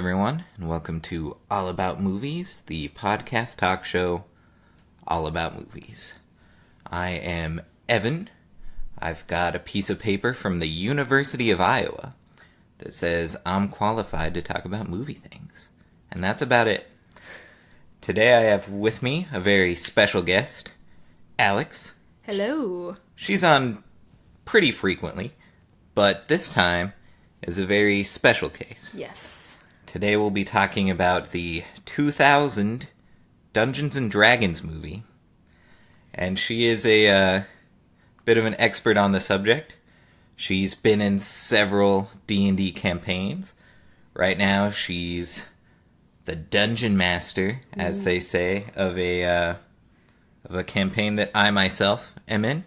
everyone, and welcome to All About Movies, the podcast talk show all about movies. I am Evan. I've got a piece of paper from the University of Iowa that says I'm qualified to talk about movie things. And that's about it. Today I have with me a very special guest, Alex. Hello. She's on pretty frequently, but this time is a very special case. Yes. Today we'll be talking about the 2000 Dungeons & Dragons movie. And she is a bit of an expert on the subject. She's been in several D&D campaigns. Right now she's the dungeon master, as they say, of a campaign that I myself am in,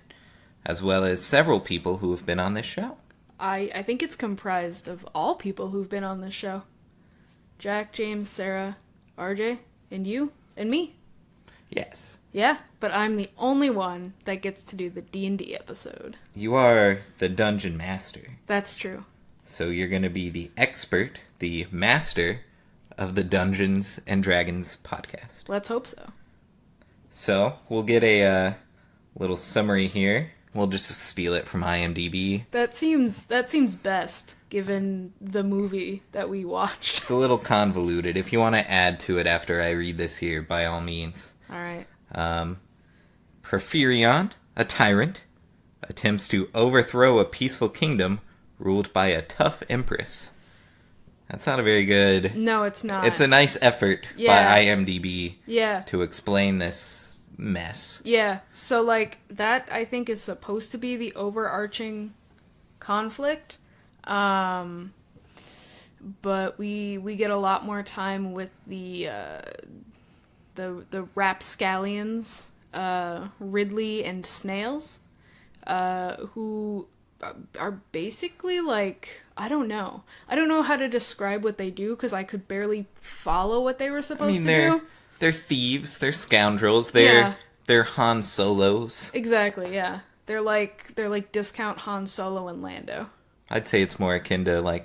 as well as several people who have been on this show. I think it's comprised of all people who've been on this show. Jack, James, Sarah, RJ, and you, and me. Yes. Yeah, but I'm the only one that gets to do the D&D episode. You are the dungeon master. That's true. So you're going to be the expert, the master of the Dungeons & Dragons podcast. Let's hope so. So we'll get a little summary here. We'll just steal it from IMDb. That seems best, given the movie that we watched. It's a little convoluted. If you want to add to it after I read this here, by all means. All right. Porphyrion, a tyrant, attempts to overthrow a peaceful kingdom ruled by a tough empress. That's not a very good... No, it's not. It's a nice effort by IMDb to explain this mess. Yeah, so that I think is supposed to be the overarching conflict. But we get a lot more time with the rapscallions, Ridley and Snails, who are basically I don't know how to describe what they do because I could barely follow what they were supposed to do. They're thieves, they're scoundrels, they're Han Solos. Exactly, yeah. They're like discount Han Solo and Lando. I'd say it's more akin to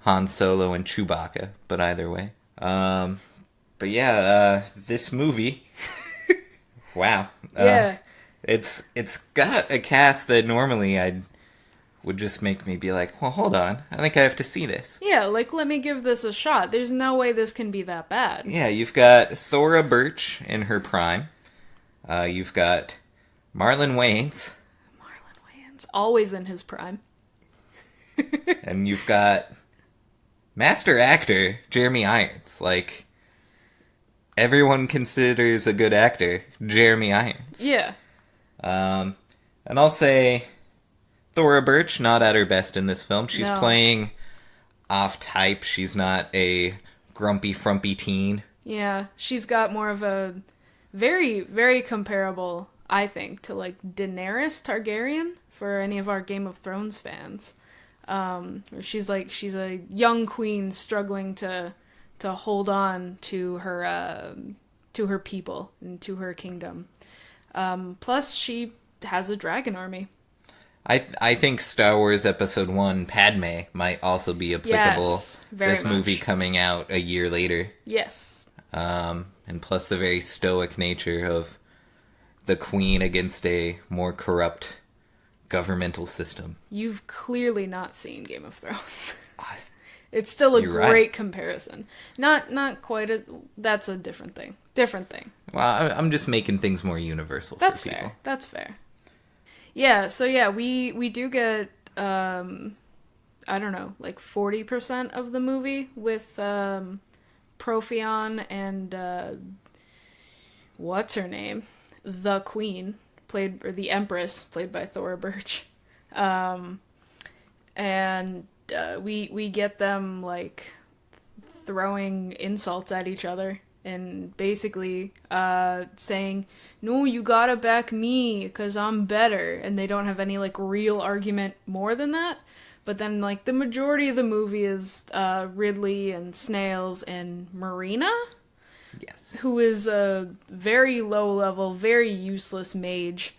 Han Solo and Chewbacca, but either way. But yeah, this movie, wow. Yeah. It's got a cast that normally would just make me be like, well, hold on, I think I have to see this. Yeah, let me give this a shot. There's no way this can be that bad. Yeah, you've got Thora Birch in her prime. You've got Marlon Wayans. Always in his prime. And you've got master actor Jeremy Irons. Everyone considers a good actor Jeremy Irons. Yeah. And I'll say Thora Birch, not at her best in this film. She's playing off-type. She's not a grumpy, frumpy teen. Yeah, she's got more of a very, very comparable, I think, to Daenerys Targaryen for any of our Game of Thrones fans. She's a young queen struggling to hold on to her people and to her kingdom. Plus, she has a dragon army. I think Star Wars Episode 1 Padme might also be applicable. Yes, very this movie coming out a year later. Yes. And plus the very stoic nature of the queen against a more corrupt governmental system. You've clearly not seen Game of Thrones. It's still a great comparison. Not quite as... That's a different thing. Well, I'm just making things more universal for people. That's fair. Yeah, so we do get, I don't know, 40% of the movie with Porphyrion and, what's her name? The Queen, the Empress, played by Thora Birch. And we get them, throwing insults at each other. And basically saying, no, you gotta back me, because I'm better. And they don't have any, real argument more than that. But then, the majority of the movie is Ridley and Snails and Marina? Yes. Who is a very low-level, very useless mage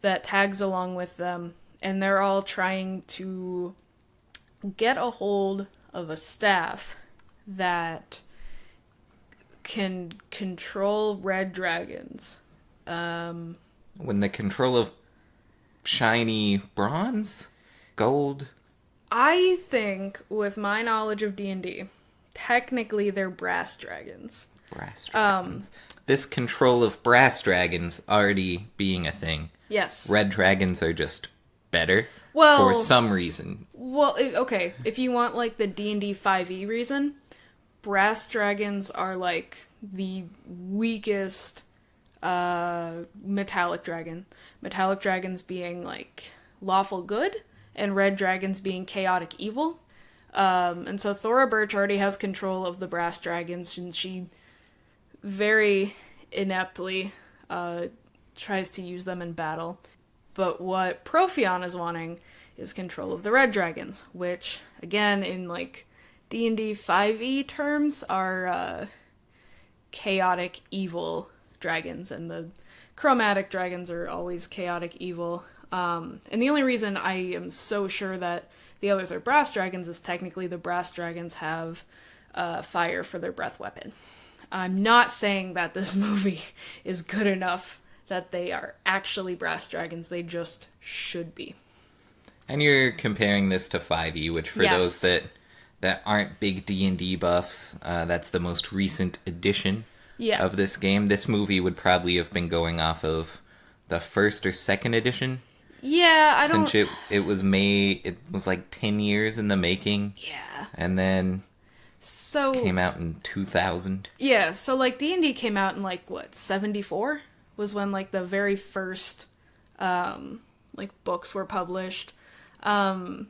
that tags along with them. And they're all trying to get a hold of a staff that can control red dragons. When the control of shiny bronze? Gold? I think, with my knowledge of D&D, technically they're brass dragons. Brass dragons. This control of brass dragons already being a thing. Yes. Red dragons are just better. Well, for some reason. Well, okay, if you want, like, the D&D 5e reason, brass dragons are, like, the weakest metallic dragon. Metallic dragons being, like, lawful good, and red dragons being chaotic evil. And so Thora Birch already has control of the brass dragons, and she very ineptly tries to use them in battle. But what Profion is wanting is control of the red dragons, which, again, in, like, D&D 5e terms, are chaotic evil dragons, and the chromatic dragons are always chaotic evil. And the only reason I am so sure that the others are brass dragons is technically the brass dragons have fire for their breath weapon. I'm not saying that this movie is good enough that they are actually brass dragons. They just should be. And you're comparing this to 5e, which for those that aren't big D&D buffs, that's the most recent edition of this game. This movie would probably have been going off of the first or second edition. Yeah, I don't... Since it was made, it was like 10 years in the making. Yeah. And then came out in 2000. Yeah, so like D&D came out in like, what, 74? Was when like the very first like books were published. And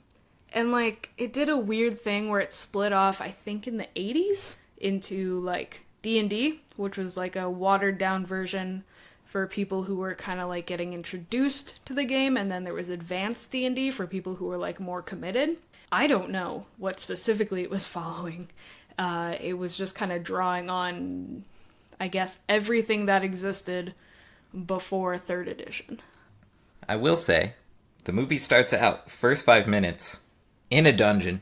like it did a weird thing where it split off, I think in the 80s, into like D&D, which was like a watered down version for people who were kind of like getting introduced to the game, and then there was advanced D&D for people who were like more committed. I don't know what specifically it was following. It was just kind of drawing on, I guess, everything that existed before 3rd edition. I will say, the movie starts out, first 5 minutes, in a dungeon.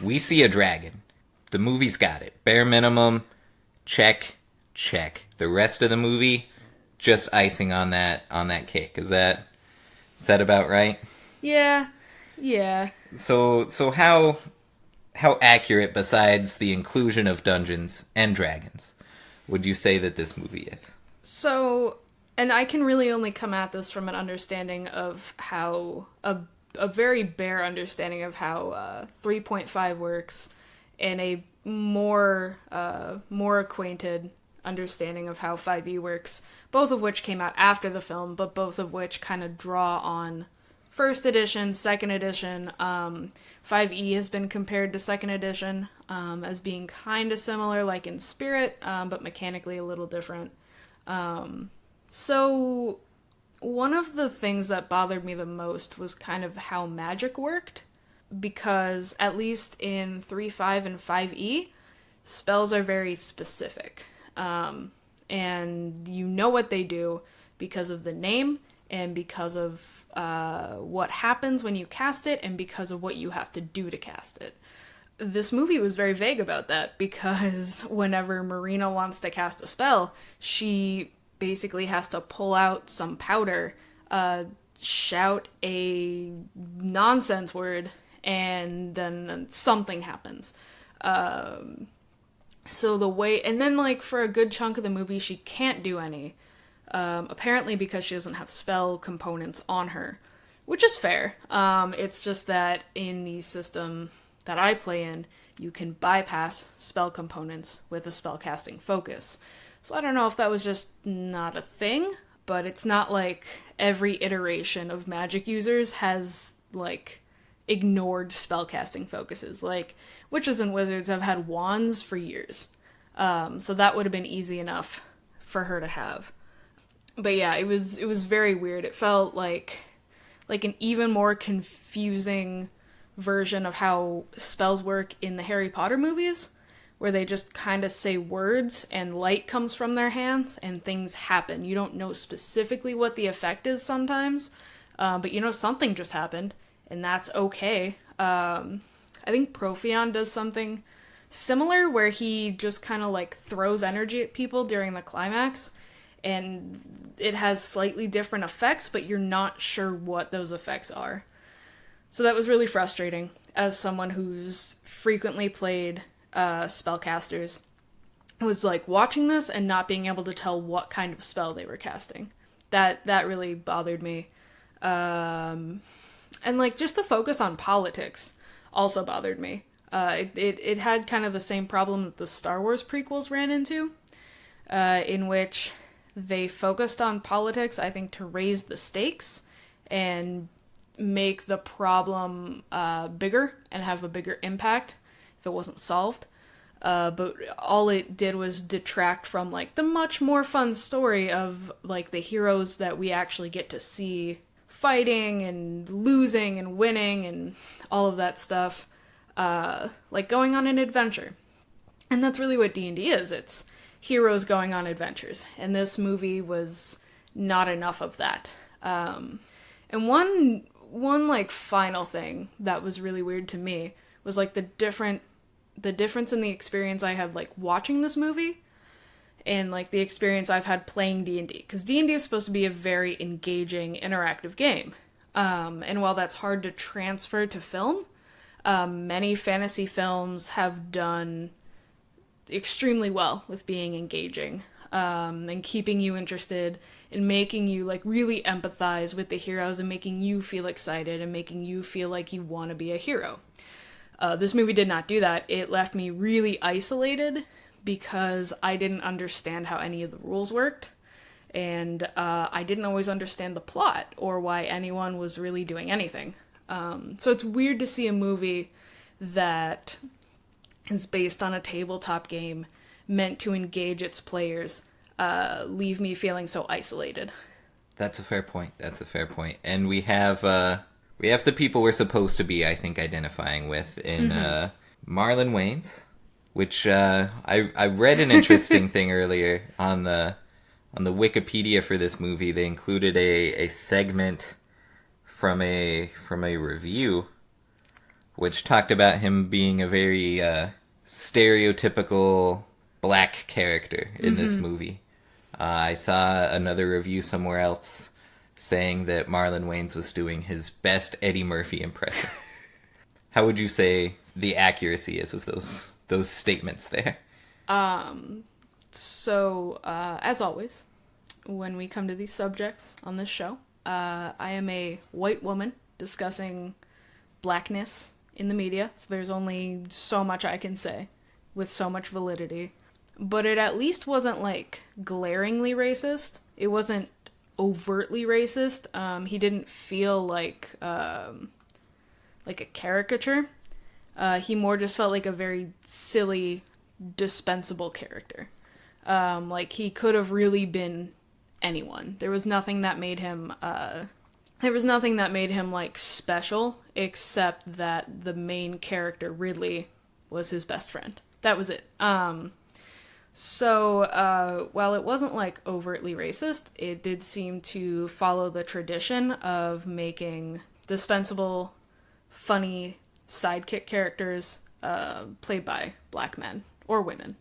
We see a dragon. The movie's got it. Bare minimum, check. The rest of the movie, just icing on that cake. Is that about right? Yeah. So how accurate, besides the inclusion of dungeons and dragons, would you say that this movie is? So, and I can really only come at this from an understanding of how, a very bare understanding of how 3.5 works, and a more acquainted understanding of how 5e works, both of which came out after the film, but both of which kind of draw on 1st edition, 2nd edition. 5e has been compared to 2nd edition as being kind of similar, like in spirit, but mechanically a little different. So one of the things that bothered me the most was kind of how magic worked, because at least in 3.5 and 5e, spells are very specific. And you know what they do because of the name, and because of what happens when you cast it, and because of what you have to do to cast it. This movie was very vague about that, because whenever Marina wants to cast a spell, she basically has to pull out some powder, shout a nonsense word, and then something happens. So the way, and then like for a good chunk of the movie, she can't do any. Apparently because she doesn't have spell components on her, which is fair. It's just that in the system that I play in, you can bypass spell components with a spellcasting focus. So I don't know if that was just not a thing, but it's not like every iteration of magic users has like ignored spellcasting focuses. Like witches and wizards have had wands for years. So that would have been easy enough for her to have. But yeah, it was very weird. It felt like an even more confusing version of how spells work in the Harry Potter movies, where they just kind of say words and light comes from their hands and things happen. You don't know specifically what the effect is sometimes, but you know something just happened, and that's okay. I think Profion does something similar, where he just kind of like throws energy at people during the climax, and it has slightly different effects, but you're not sure what those effects are. So that was really frustrating as someone who's frequently played spellcasters. Was like watching this and not being able to tell what kind of spell they were casting. That really bothered me. And like just the focus on politics also bothered me. It had kind of the same problem that the Star Wars prequels ran into, in which they focused on politics, I think, to raise the stakes and make the problem bigger and have a bigger impact if it wasn't solved. But all it did was detract from, like, the much more fun story of, like, the heroes that we actually get to see fighting and losing and winning and all of that stuff. Like, going on an adventure. And that's really what D&D is. It's heroes going on adventures. And this movie was not enough of that. And one, like, final thing that was really weird to me was, like, the difference in the experience I had, like, watching this movie and, like, the experience I've had playing D&D. Because D&D is supposed to be a very engaging, interactive game. And while that's hard to transfer to film, many fantasy films have done extremely well with being engaging, and keeping you interested and making you, like, really empathize with the heroes and making you feel excited and making you feel like you want to be a hero. This movie did not do that. It left me really isolated because I didn't understand how any of the rules worked, and I didn't always understand the plot or why anyone was really doing anything. So it's weird to see a movie that is based on a tabletop game meant to engage its players leave me feeling so isolated. That's a fair point. And we have the people we're supposed to be, I think, identifying with in Marlon Wayans, which I read an interesting thing earlier on the Wikipedia for this movie. They included a segment from a review which talked about him being a very stereotypical black character in this movie. I saw another review somewhere else saying that Marlon Wayans was doing his best Eddie Murphy impression. How would you say the accuracy is of those statements there? So, as always, when we come to these subjects on this show, I am a white woman discussing blackness in the media, so there's only so much I can say with so much validity. But it at least wasn't, like, glaringly racist. It wasn't overtly racist. He didn't feel like a caricature. He more just felt like a very silly, dispensable character. Like, he could have really been anyone. There was nothing that made him like special, except that the main character, Ridley, was his best friend. That was it. So, while it wasn't, like, overtly racist, it did seem to follow the tradition of making dispensable, funny sidekick characters played by black men or women,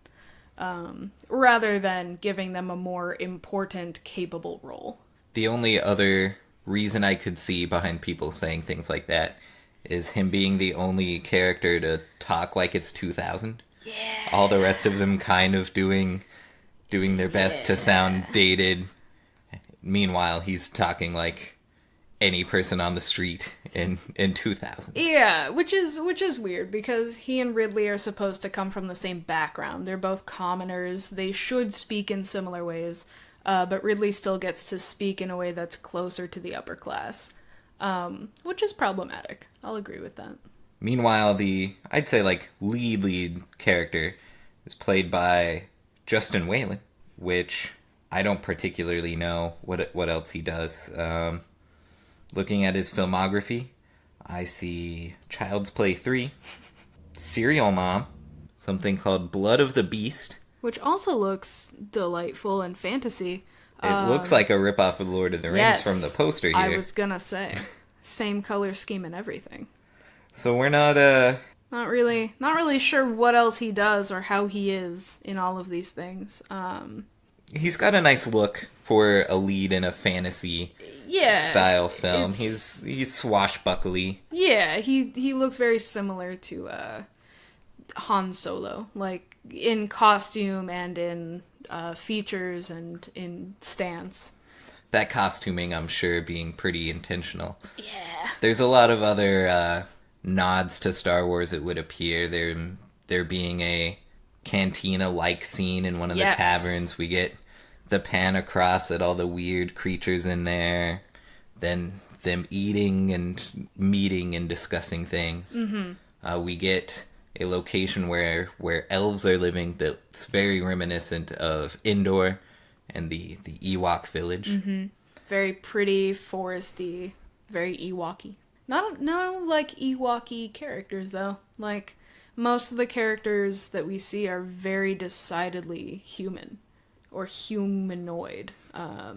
rather than giving them a more important, capable role. The only other reason I could see behind people saying things like that is him being the only character to talk like it's 2000. Yeah. All the rest of them kind of doing their best to sound dated. Meanwhile, he's talking like any person on the street in 2000. Yeah, which is weird because he and Ridley are supposed to come from the same background. They're both commoners. They should speak in similar ways, but Ridley still gets to speak in a way that's closer to the upper class, which is problematic. I'll agree with that. Meanwhile, I'd say, like, lead character is played by Justin Whalen, which I don't particularly know what else he does. Looking at his filmography, I see Child's Play 3, Serial Mom, something called Blood of the Beast. Which also looks delightful and fantasy. It looks like a ripoff of Lord of the Rings from the poster here. I was gonna say. Same color scheme and everything. So we're not Not really sure what else he does or how he is in all of these things. He's got a nice look for a lead in a fantasy Yeah, style film. it's- He's swashbuckly. Yeah, he looks very similar to Han Solo, like in costume and in features and in stance. That costuming, I'm sure, being pretty intentional. Yeah. There's a lot of other nods to Star Wars, it would appear. There being a cantina-like scene in one of Yes. the taverns. We get the pan across at all the weird creatures in there. Then them eating and meeting and discussing things. Mm-hmm. We get a location where elves are living that's very reminiscent of Endor and the Ewok village. Mm-hmm. Very pretty, foresty, very Ewoky. Not no like Ewoky characters though. Like most of the characters that we see are very decidedly human or humanoid.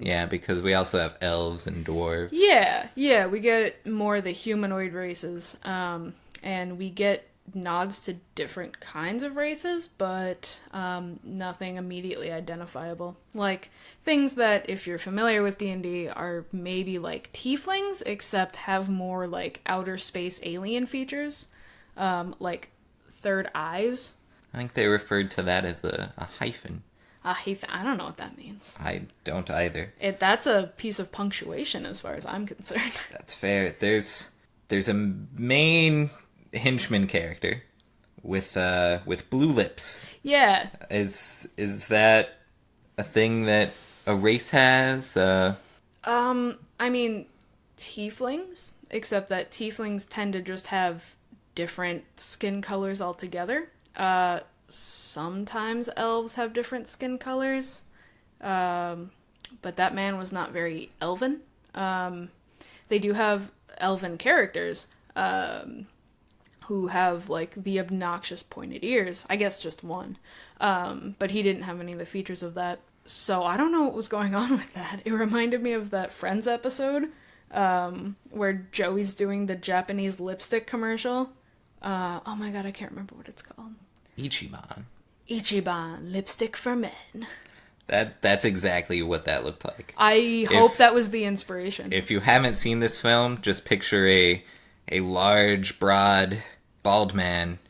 Yeah, because we also have elves and dwarves. Yeah, we get more of the humanoid races, and we get nods to different kinds of races, but nothing immediately identifiable. Like things that, if you're familiar with D&D, are maybe like tieflings, except have more like outer space alien features, like third eyes. I think they referred to that as a hyphen. I don't know what that means. I don't either. That's a piece of punctuation as far as I'm concerned. That's fair. There's a main henchman character with blue lips. Yeah, Is that a thing that a race has? I mean, tieflings, except that tieflings tend to just have different skin colors altogether. Sometimes elves have different skin colors, but that man was not very elven. They do have elven characters who have like the obnoxious pointed ears. I guess just one, but he didn't have any of the features of that. So I don't know what was going on with that. It reminded me of that Friends episode where Joey's doing the Japanese lipstick commercial. Oh my god, I can't remember what it's called. Ichiban. Ichiban, lipstick for men. That's exactly what that looked like. I hope that was the inspiration. If you haven't seen this film, just picture a large, broad, bald man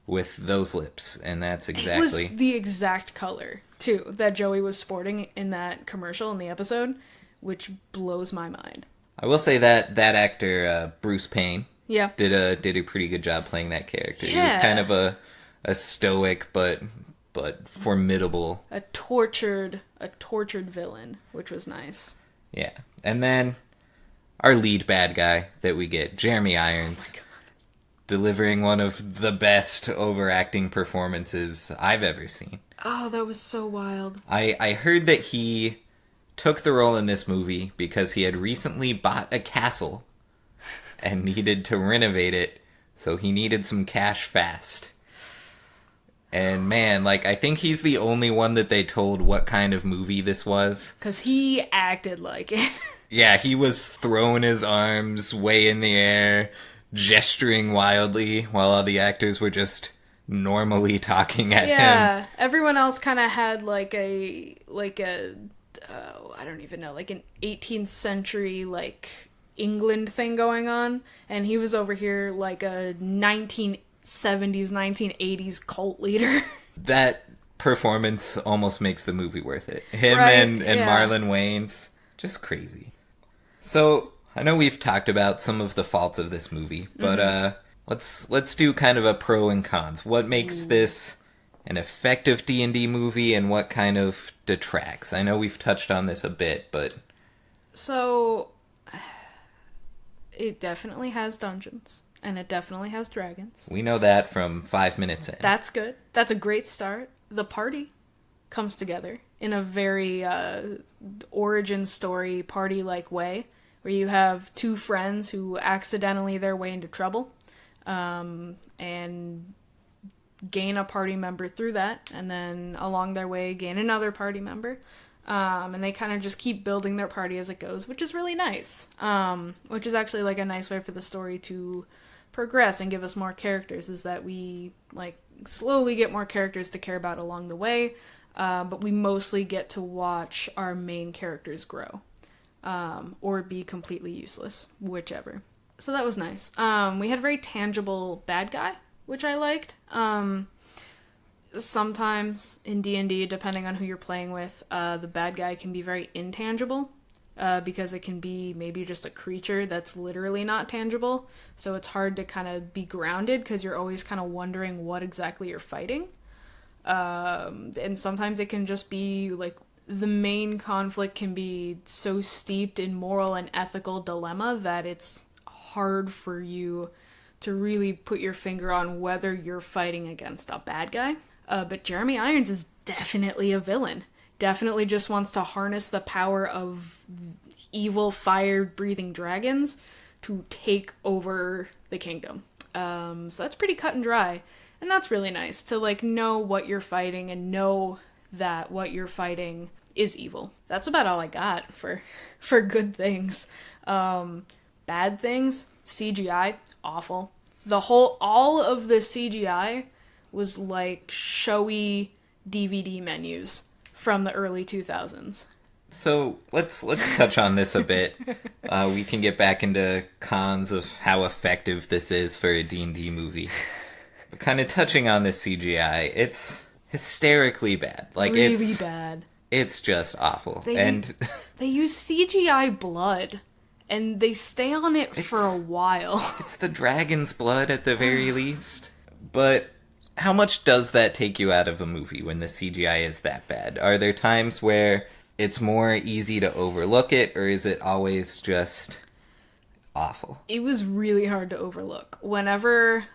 with those lips, and that's exactly... It was the exact color, too, that Joey was sporting in that commercial in the episode, which blows my mind. I will say that actor, Bruce Payne, Yeah. did a pretty good job playing that character. He was Yeah. kind of a stoic but formidable. A tortured villain, which was nice. Yeah. And then our lead bad guy that we get, Jeremy Irons, delivering one of the best overacting performances I've ever seen. Oh, that was so wild. I heard that he took the role in this movie because he had recently bought a castle and needed to renovate it, so he needed some cash fast. And man, like, I think he's the only one that they told what kind of movie this was. Because he acted like it. Yeah, he was throwing his arms way in the air, gesturing wildly, while all the actors were just normally talking at him. Yeah, everyone else kind of had like a I don't even know, like an 18th century like England thing going on, and he was over here like a 1970s, 1980s cult leader. That performance almost makes the movie worth it. Him Right, and yeah. Marlon Wayans, just crazy. So, I know we've talked about some of the faults of this movie, but let's do kind of a pro and cons. What makes this an effective D&D movie, and what kind of detracts? I know we've touched on this a bit, but So, it definitely has dungeons, and it definitely has dragons. we know that from 5 minutes in. That's good. That's a great start. The party comes together in a very origin story party-like way, where you have two friends who accidentally their way into trouble, and gain a party member through that, and then along their way gain another party member. And they kind of just keep building their party as it goes, which is really nice. Which is actually like a nice way for the story to progress and give us more characters is that we like slowly get more characters to care about along the way, but we mostly get to watch our main characters grow, or be completely useless, whichever. So that was nice. We had a very tangible bad guy, which I liked. Sometimes in D&D, depending on who you're playing with, the bad guy can be very intangible, because it can be maybe just a creature that's literally not tangible. So it's hard to kind of be grounded because you're always kind of wondering what exactly you're fighting. And sometimes it can just be like the main conflict can be so steeped in moral and ethical dilemma that it's hard for you to really put your finger on whether you're fighting against a bad guy. But Jeremy Irons is definitely a villain. Definitely just wants to harness the power of evil fire-breathing dragons to take over the kingdom. So that's pretty cut and dry. And that's really nice to like know what you're fighting and know that what you're fighting is evil. That's about all I got for good things. Bad things, CGI, awful. All of the CGI was like showy DVD menus from the early 2000s. So let's touch on this a bit. We can get back into cons of how effective this is for a D&D movie. But kind of touching on the CGI, it's hysterically bad. Like really bad. It's just awful. They use CGI blood, and they stay on it for a while. It's the dragon's blood at the very least. But how much does that take you out of a movie when the CGI is that bad? Are there times where it's more easy to overlook it, or is it always just awful? It was really hard to overlook. Whenever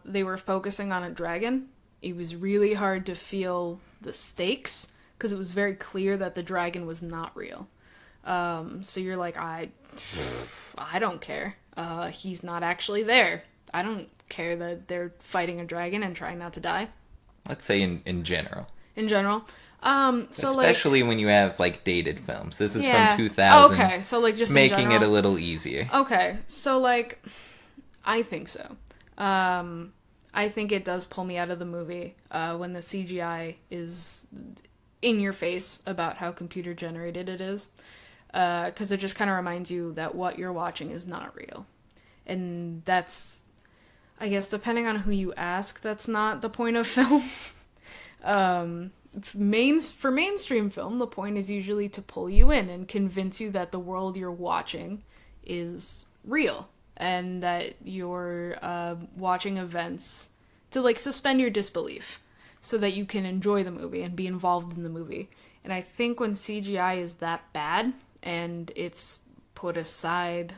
they were focusing on a dragon, it was really hard to feel the stakes, because it was very clear that the dragon was not real. So you're like, I don't care. He's not actually there. I don't care that they're fighting a dragon and trying not to die. Let's say in general. In general. So especially when you have like dated films. This is from 2000. Okay, so like just making it a little easier. Okay, so like I think so. I think it does pull me out of the movie when the CGI is in your face about how computer generated it is, because it just kind of reminds you that what you're watching is not real, and that's, I guess, depending on who you ask, that's not the point of film. For mainstream film, the point is usually to pull you in and convince you that the world you're watching is real and that you're watching events to like suspend your disbelief so that you can enjoy the movie and be involved in the movie. And I think when CGI is that bad and it's put aside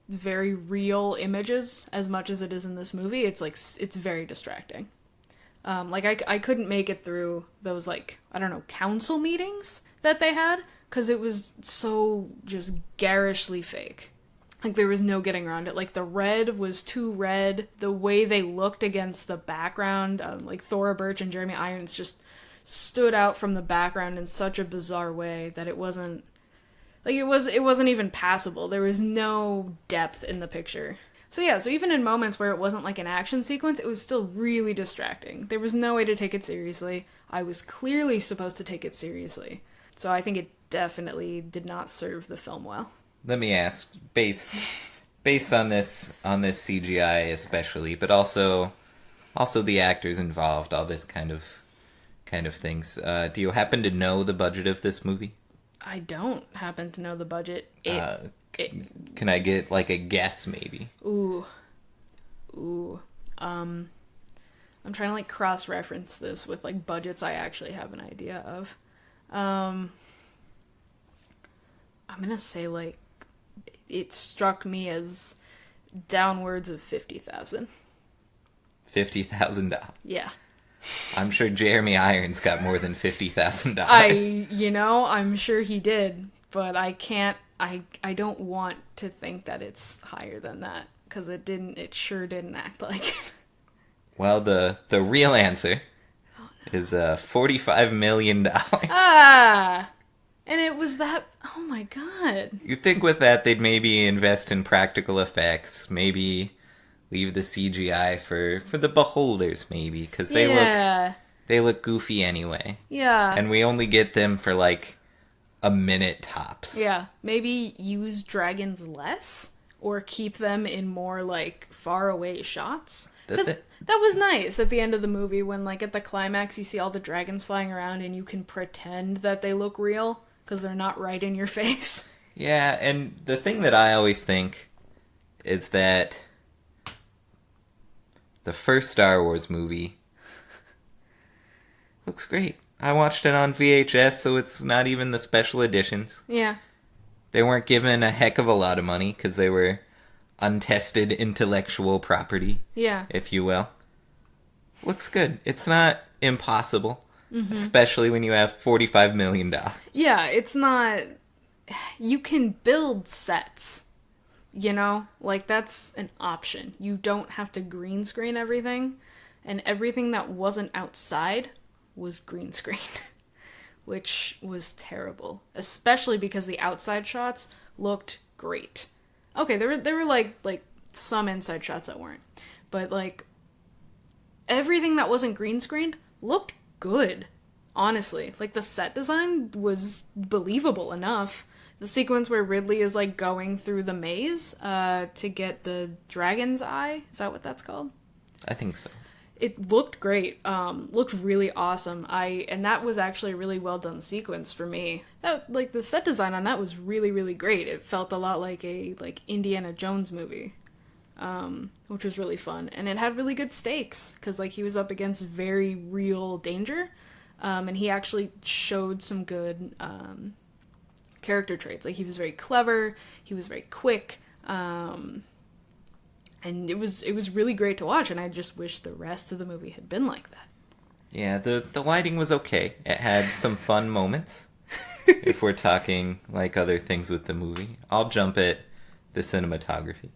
very real images as much as it is in this movie, it's very distracting. I couldn't make it through those, like, I don't know, council meetings that they had, because it was so just garishly fake. Like, there was no getting around it. Like, the red was too red. The way they looked against the background, like, Thora Birch and Jeremy Irons just stood out from the background in such a bizarre way that it wasn't, like, it wasn't even passable. There was no depth in the picture. So yeah, so even in moments where it wasn't like an action sequence, it was still really distracting. There was no way to take it seriously. I was clearly supposed to take it seriously. So I think it definitely did not serve the film well. Let me ask, based on this CGI especially, but also the actors involved, all this kind of things. Do you happen to know the budget of this movie? I don't happen to know the budget. Can I get like a guess maybe? Ooh. I'm trying to like cross-reference this with like budgets I actually have an idea of. I'm gonna say like it struck me as downwards of $50,000. $50,000. Yeah. I'm sure Jeremy Irons got more than $50,000. I'm sure he did, but I don't want to think that it's higher than that, because it sure didn't act like it. Well, the real answer is $45 million. And it was that, oh my god. You'd think with that they'd maybe invest in practical effects, maybe leave the CGI for the beholders, maybe, because they Yeah. look goofy anyway. Yeah. And we only get them for like a minute tops. Yeah. Maybe use dragons less or keep them in more like far away shots. Because that was nice at the end of the movie when like at the climax you see all the dragons flying around and you can pretend that they look real because they're not right in your face. Yeah, and the thing that I always think is that the first Star Wars movie looks great. I watched it on VHS, so it's not even the special editions. Yeah. They weren't given a heck of a lot of money because they were untested intellectual property, Yeah. if you will. Looks good. It's not impossible, especially when you have $45 million. Yeah, it's not... You can build sets, you know? Like, that's an option. You don't have to green screen everything, and everything that wasn't outside was green screened, which was terrible. Especially because the outside shots looked great. Okay, there were like some inside shots that weren't, but like everything that wasn't green screened looked good. Honestly, like the set design was believable enough. The sequence where Ridley is like going through the maze to get the dragon's eye, is that what that's called? I think so. It looked great. Looked really awesome. And that was actually a really well done sequence for me. That like the set design on that was really, really great. It felt a lot like a Indiana Jones movie, which was really fun. And it had really good stakes because like he was up against very real danger, and he actually showed some good character traits. Like he was very clever. He was very quick. And it was really great to watch, and I just wish the rest of the movie had been like that. Yeah, the lighting was okay. It had some fun moments. If we're talking like other things with the movie, I'll jump at the cinematography.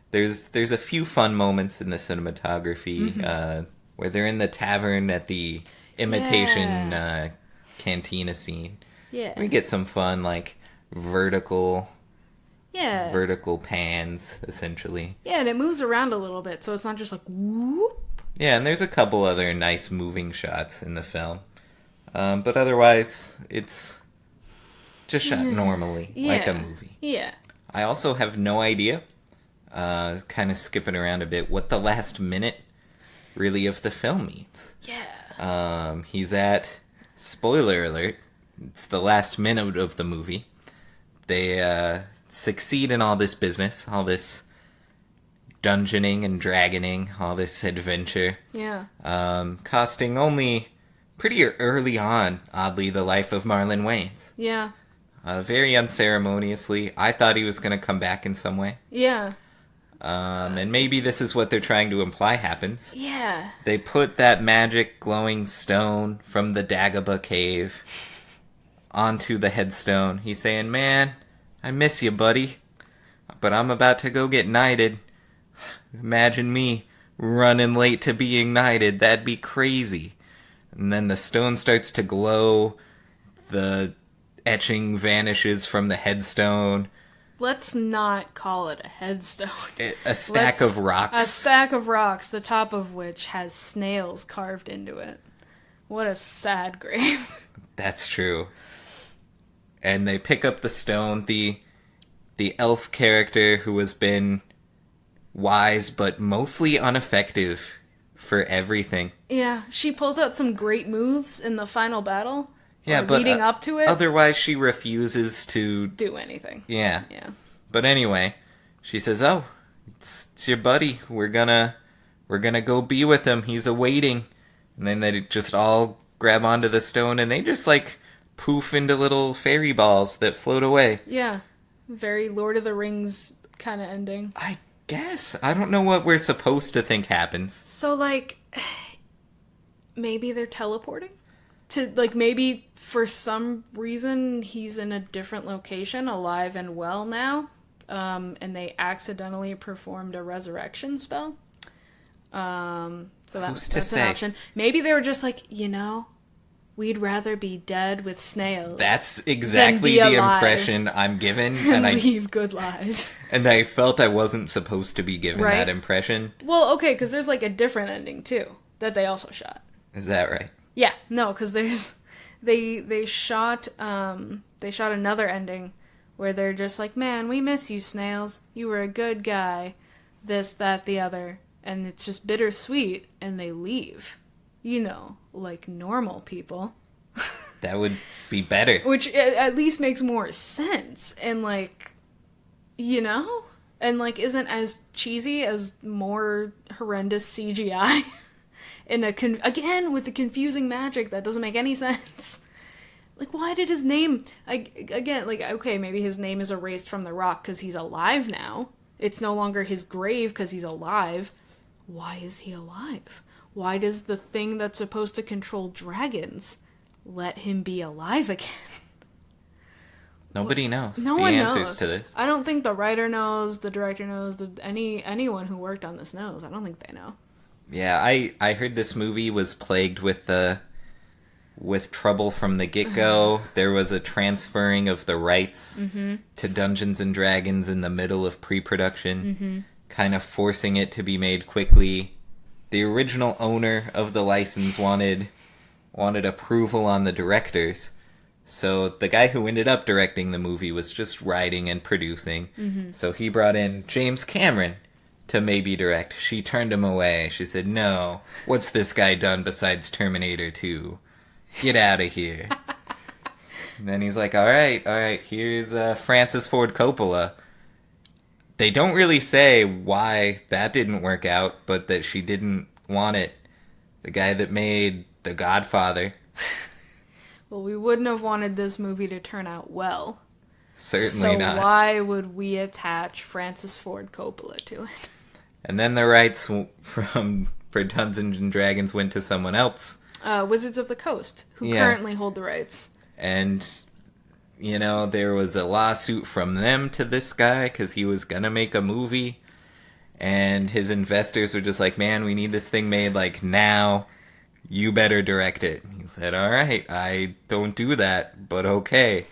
There's a few fun moments in the cinematography where they're in the tavern at the imitation cantina scene. Yeah. We get some fun like vertical pans, essentially. Yeah, and it moves around a little bit, so it's not just like whoop. Yeah, and there's a couple other nice moving shots in the film. But otherwise, it's just shot normally, like a movie. Yeah. I also have no idea, kind of skipping around a bit, what the last minute, really, of the film means. Yeah. He's at, spoiler alert, it's the last minute of the movie. They, succeed in all this business, all this dungeoning and dragoning, all this adventure. Yeah. Costing only pretty early on, oddly, the life of Marlon Wayans. Yeah. Very unceremoniously. I thought he was going to come back in some way. Yeah. And maybe this is what they're trying to imply happens. Yeah. They put that magic glowing stone from the Dagobah cave onto the headstone. He's saying, man, I miss you, buddy, but I'm about to go get knighted. Imagine me running late to being knighted. That'd be crazy. And then the stone starts to glow. The etching vanishes from the headstone. Let's not call it a headstone. A stack of rocks. A stack of rocks, the top of which has snails carved into it. What a sad grave. That's true. And they pick up the stone. The elf character who has been wise but mostly ineffective for everything. Yeah, she pulls out some great moves in the final battle. Yeah, but leading up to it. Otherwise, she refuses to do anything. Yeah. Yeah. But anyway, she says, "Oh, it's your buddy. We're gonna go be with him. He's awaiting." And then they just all grab onto the stone and they just like poof into little fairy balls that float away. Yeah. Very Lord of the Rings kind of ending. I guess. I don't know what we're supposed to think happens. So, like, maybe they're teleporting? To, like, maybe for some reason he's in a different location, alive and well now, and they accidentally performed a resurrection spell. So that's an option. Maybe they were just like, you know, we'd rather be dead with snails. That's exactly be the alive impression I'm given, and leave good lives. And I felt I wasn't supposed to be given Right? that impression. Well, okay, because there's like a different ending too that they also shot. Is that right? Yeah, no, because they shot another ending where they're just like, man, we miss you, snails. You were a good guy. This, that, the other, and it's just bittersweet, and they leave. You know, like normal people. That would be better. Which at least makes more sense, and like, you know, and like isn't as cheesy as more horrendous CGI. Again with the confusing magic that doesn't make any sense. Like, why did his name... okay, maybe his name is erased from the rock because he's alive now. It's no longer his grave because he's alive. Why is he alive? Why does the thing that's supposed to control dragons let him be alive again? Nobody knows No the one answers knows. to this. I don't think the writer knows, the director knows, anyone who worked on this knows. I don't think they know. Yeah, I heard this movie was plagued with trouble from the get-go. There was a transferring of the rights to Dungeons and Dragons in the middle of pre-production, kind of forcing it to be made quickly. The original owner of the license wanted approval on the directors. So the guy who ended up directing the movie was just writing and producing. So he brought in James Cameron to maybe direct. She turned him away. She said, "No, what's this guy done besides Terminator 2? Get out of here." And then he's like, all right, here's Francis Ford Coppola. They don't really say why that didn't work out, but that she didn't want it. The guy that made The Godfather. Well, we wouldn't have wanted this movie to turn out well. Certainly not. So why would we attach Francis Ford Coppola to it? And then the rights for Dungeons and Dragons went to someone else. Wizards of the Coast, who currently hold the rights. And, you know, there was a lawsuit from them to this guy because he was going to make a movie. And his investors were just like, man, we need this thing made like now. You better direct it. He said, all right, I don't do that, but okay.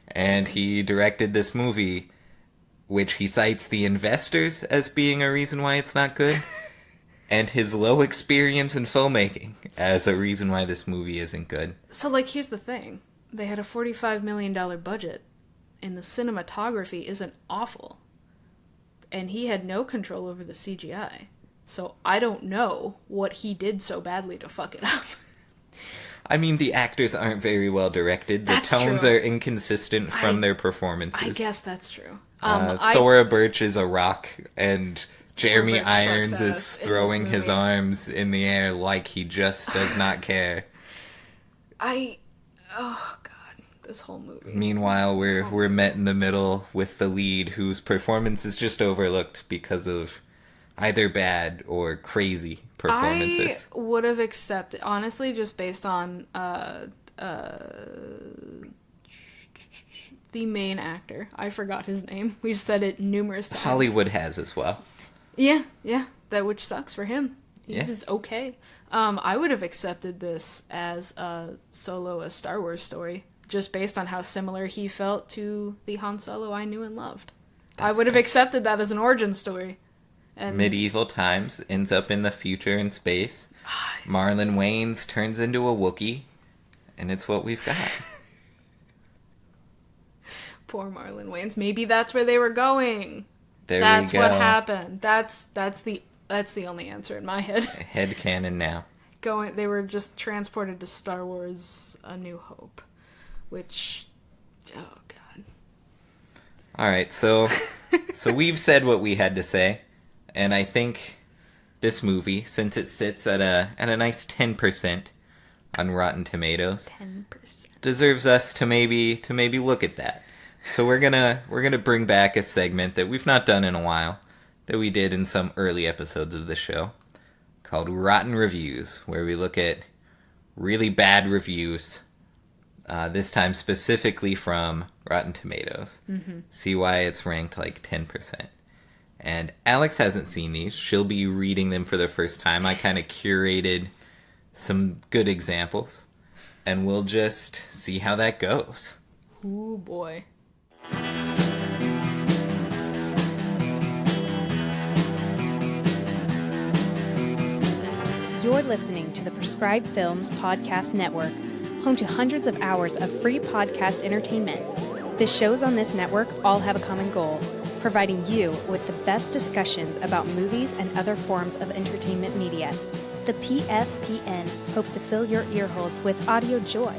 And he directed this movie, which he cites the investors as being a reason why it's not good. And his low experience in filmmaking as a reason why this movie isn't good. So, like, here's the thing. They had a $45 million budget, and the cinematography isn't awful. And he had no control over the CGI. So I don't know what he did so badly to fuck it up. I mean, the actors aren't very well directed. The tones are inconsistent from their performances. I guess that's true. Thora Birch is a rock, and Jeremy Birch Irons sucks is ass in throwing this his movie. arms in the air like he just does not care. Oh god, this whole movie. Meanwhile, we're met in the middle with the lead, whose performance is just overlooked because of either bad or crazy performances. I would have accepted, honestly, just based on the main actor. I forgot his name. We've said it numerous times. Hollywood has as well. Yeah, that which sucks for him. He Yeah. was okay. I would have accepted this as a Star Wars story, just based on how similar he felt to the Han Solo I knew and loved. I would have accepted that as an origin story. And Medieval times, ends up in the future in space. Marlon Wayans turns into a Wookiee, and it's what we've got. poor Marlon Wayans. Maybe that's where they were going. That's what happened. That's the only answer in my head. Headcanon now. They were just transported to Star Wars A New Hope, which, oh god. All right, so we've said what we had to say, and I think this movie, since it sits at a nice 10% on Rotten Tomatoes, 10%. deserves us to maybe look at that. So we're gonna bring back a segment that we've not done in a while, that we did in some early episodes of the show, called Rotten Reviews, where we look at really bad reviews, this time specifically from Rotten Tomatoes. Mm-hmm. See why it's ranked like 10%. And Alex hasn't seen these. She'll be reading them for the first time. I kind of curated some good examples. and we'll just see how that goes. Ooh, boy. You're listening to the Prescribed Films Podcast Network, home to hundreds of hours of free podcast entertainment. The shows on this network all have a common goal, providing you with the best discussions about movies and other forms of entertainment media. The PFPN hopes to fill your earholes with audio joy.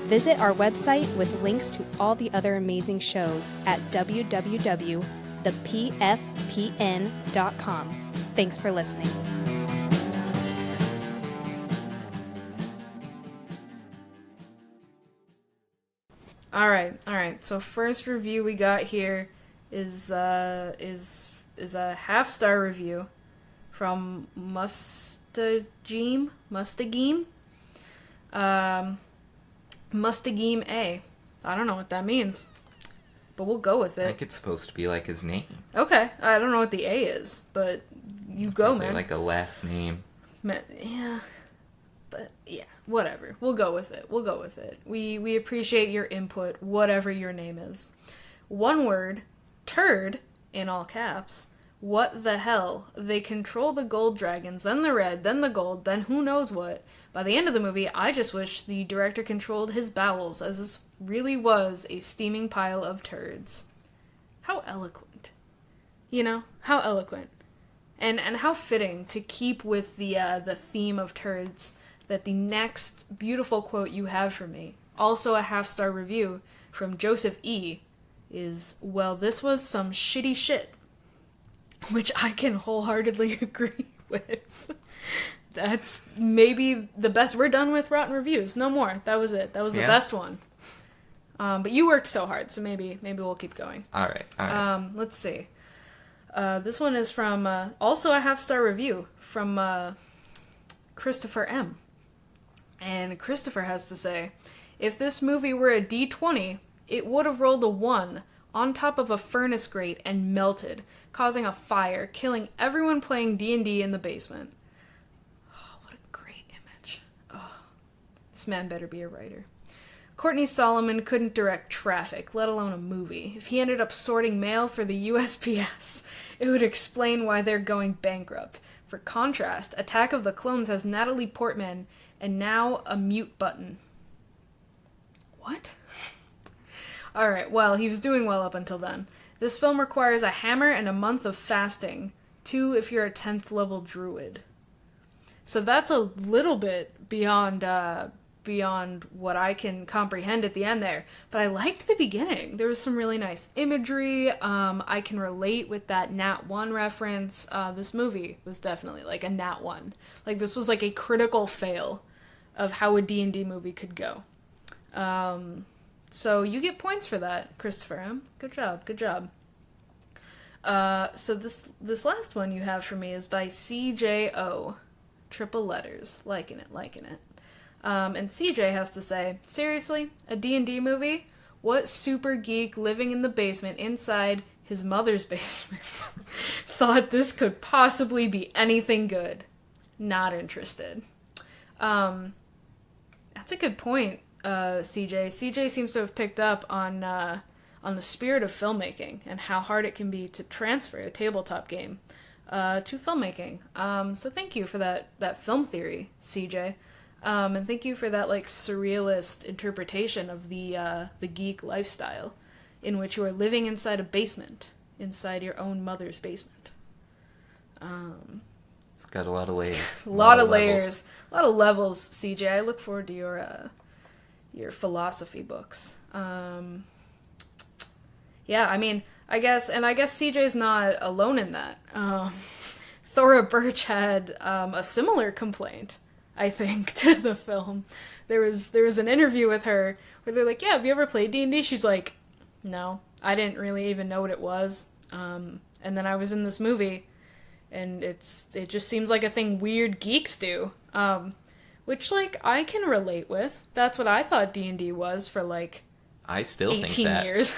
Visit our website with links to all the other amazing shows at www.thepfpn.com. Thanks for listening. All right. So first review we got here is a half-star review from Mustagim. Mustagim A. I don't know what that means, but we'll go with I it. think it's supposed to be like his name. Okay, I don't know what the A is, but you go, Probably man. like a last name. Yeah, but yeah, whatever. We'll go with it. We appreciate your input, whatever your name is. One word, turd, in all caps. What the hell? They control the gold dragons, then the red, then the gold, then who knows what. By the end of the movie, I just wish the director controlled his bowels, as this really was a steaming pile of turds. How eloquent. You know, how eloquent. And how fitting to keep with the theme of turds that the next beautiful quote you have for me, also a half-star review from Joseph E., is, well, this was some shitty shit. Which I can wholeheartedly agree with. That's maybe the best. We're done with rotten reviews. No more. That was it. That was the best one. But you worked so hard, so maybe we'll keep going. All right. Let's see. This one is from also a half-star review from Christopher M. And Christopher has to say, if this movie were a D20, it would have rolled a 1 on top of a furnace grate and melted, causing a fire, killing everyone playing D&D in the basement. Oh, what a great image. Oh, this man better be a writer. Courtney Solomon couldn't direct Traffic, let alone a movie. If he ended up sorting mail for the USPS, it would explain why they're going bankrupt. For contrast, Attack of the Clones has Natalie Portman and now a mute button. What? Alright, well, he was doing well up until then. This film requires a hammer and a month of fasting. 2 if you're a 10th level druid. So that's a little bit beyond what I can comprehend at the end there. But I liked the beginning. There was some really nice imagery. I can relate with that Nat 1 reference. This movie was definitely like a Nat 1. Like, this was like a critical fail of how a D&D movie could go. So you get points for that, Christopher M. Good job. So this last one you have for me is by CJO. Triple letters. Liking it. And CJ has to say, seriously, a D&D movie? What super geek living in the basement inside his mother's basement thought this could possibly be anything good? Not interested. That's a good point, CJ. CJ seems to have picked up on the spirit of filmmaking and how hard it can be to transfer a tabletop game to filmmaking. So thank you for that film theory, CJ. And thank you for that like surrealist interpretation of the geek lifestyle, in which you are living inside a basement, inside your own mother's basement. It's got a lot of layers. A lot of layers, a lot of levels. CJ, I look forward to your philosophy books. Yeah, I mean, I guess CJ's not alone in that. Thora Birch had a similar complaint, I think, to the film. There was an interview with her where they're like, yeah, have you ever played D&D? She's like, no, I didn't really even know what it was. And then I was in this movie, and it just seems like a thing weird geeks do. Which, like, I can relate with. That's what I thought D&D was for, like, I still 18 think that. years.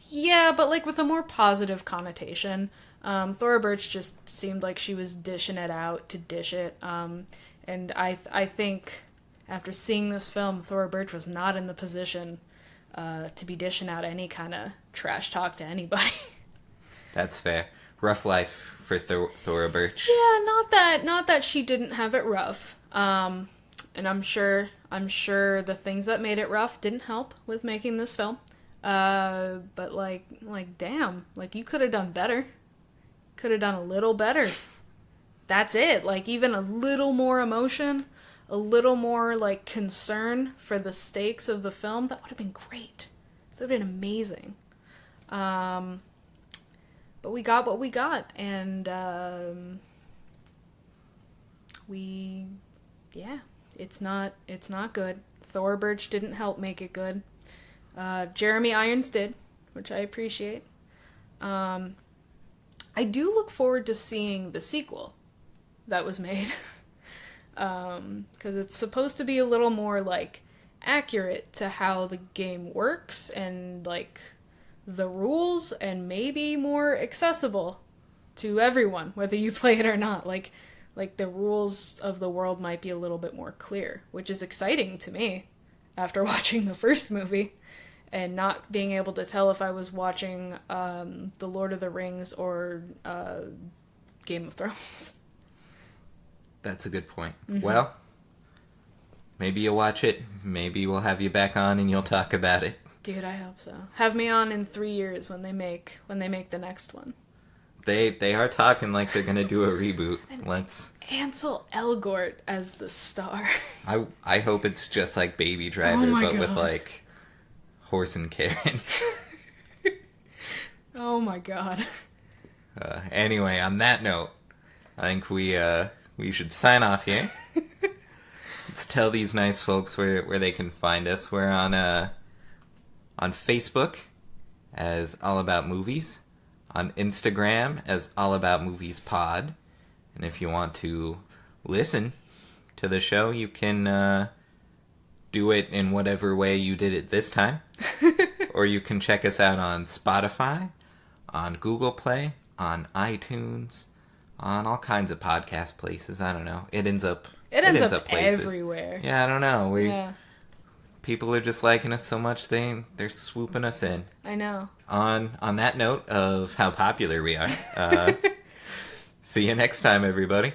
Yeah, but, like, with a more positive connotation. Thora Birch just seemed like she was dishing it out to dish it. And I think after seeing this film, Thora Birch was not in the position to be dishing out any kind of trash talk to anybody. That's fair. Rough life for Thora Birch. Yeah, not that she didn't have it rough. And I'm sure the things that made it rough didn't help with making this film. But like damn, like you could have done better. Could have done a little better. That's it. Like even a little more emotion, a little more like concern for the stakes of the film, that would have been great. That would have been amazing. But we got what we got, and it's not good. Thora Birch didn't help make it good. Jeremy Irons did, which I appreciate. I do look forward to seeing the sequel that was made. Because it's supposed to be a little more, like, accurate to how the game works and, like, the rules, and maybe more accessible to everyone, whether you play it or not. Like the rules of the world might be a little bit more clear, which is exciting to me after watching the first movie and not being able to tell if I was watching The Lord of the Rings or Game of Thrones. That's a good point. Mm-hmm. Well, maybe you'll watch it. Maybe we'll have you back on and you'll talk about it. Dude, I hope so. Have me on in 3 years when they make the next one. They are talking like they're gonna do a reboot. Let's Ansel Elgort as the star. I hope it's just like Baby Driver, but God. With like Horse and Karen. Oh my God. Anyway, on that note, I think we should sign off here. Let's tell these nice folks where they can find us. We're on Facebook as All About Movies, on Instagram as All About Movies Pod, and if you want to listen to the show, you can do it in whatever way you did it this time, or you can check us out on Spotify, on Google Play, on iTunes, on all kinds of podcast places. I don't know. It ends up places. Everywhere. Yeah, I don't know. People are just liking us so much they're swooping us in. I know. On that note of how popular we are, see you next time, everybody.